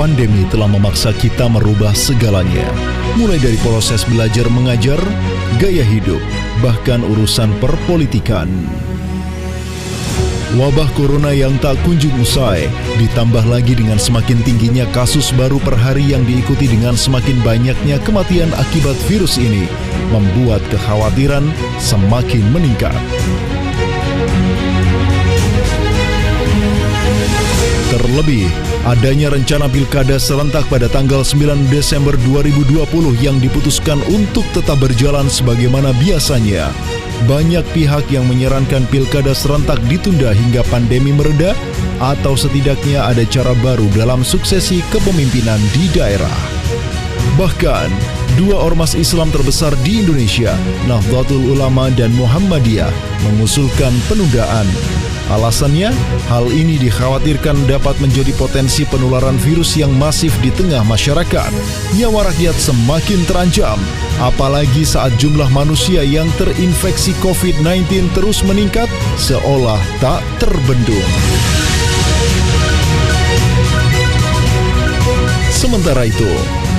Pandemi telah memaksa kita merubah segalanya, mulai dari proses belajar mengajar, gaya hidup, bahkan urusan perpolitikan. Wabah corona yang tak kunjung usai, ditambah lagi dengan semakin tingginya kasus baru per hari yang diikuti dengan semakin banyaknya kematian akibat virus ini, membuat kekhawatiran semakin meningkat. Terlebih, adanya rencana pilkada serentak pada tanggal 9 Desember 2020 yang diputuskan untuk tetap berjalan sebagaimana biasanya. Banyak pihak yang menyarankan pilkada serentak ditunda hingga pandemi mereda, atau setidaknya ada cara baru dalam suksesi kepemimpinan di daerah. Bahkan, dua ormas Islam terbesar di Indonesia, Nahdlatul Ulama dan Muhammadiyah, mengusulkan penundaan. Alasannya, hal ini dikhawatirkan dapat menjadi potensi penularan virus yang masif di tengah masyarakat. Nyawa rakyat semakin terancam, apalagi saat jumlah manusia yang terinfeksi COVID-19 terus meningkat seolah tak terbendung. Sementara itu,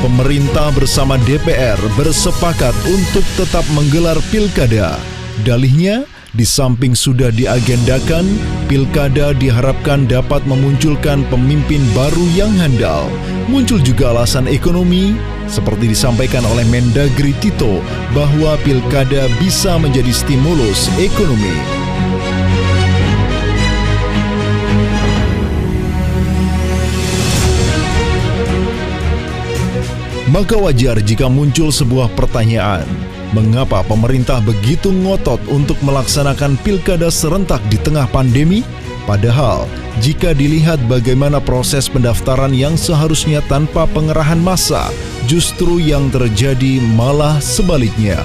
pemerintah bersama DPR bersepakat untuk tetap menggelar pilkada. Dalihnya, di samping sudah diagendakan, pilkada diharapkan dapat memunculkan pemimpin baru yang handal. Muncul juga alasan ekonomi, seperti disampaikan oleh Mendagri Tito, bahwa pilkada bisa menjadi stimulus ekonomi. Maka wajar jika muncul sebuah pertanyaan. Mengapa pemerintah begitu ngotot untuk melaksanakan pilkada serentak di tengah pandemi? Padahal, jika dilihat bagaimana proses pendaftaran yang seharusnya tanpa pengerahan massa, justru yang terjadi malah sebaliknya.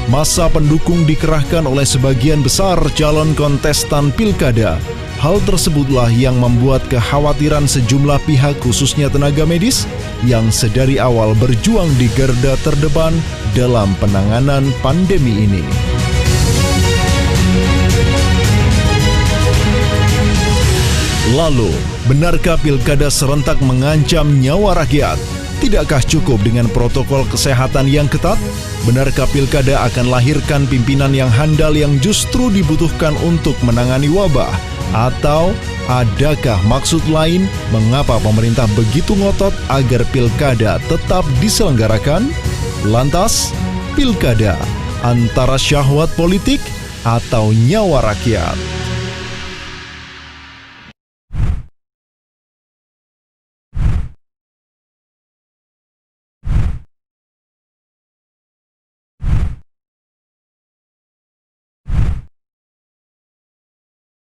Massa pendukung dikerahkan oleh sebagian besar calon kontestan pilkada. Hal tersebutlah yang membuat kekhawatiran sejumlah pihak, khususnya tenaga medis, yang sedari awal berjuang di garda terdepan dalam penanganan pandemi ini. Lalu, benarkah pilkada serentak mengancam nyawa rakyat? Tidakkah cukup dengan protokol kesehatan yang ketat? Benarkah pilkada akan lahirkan pimpinan yang handal yang justru dibutuhkan untuk menangani wabah? Atau adakah maksud lain mengapa pemerintah begitu ngotot agar pilkada tetap diselenggarakan? Lantas, pilkada antara syahwat politik atau nyawa rakyat?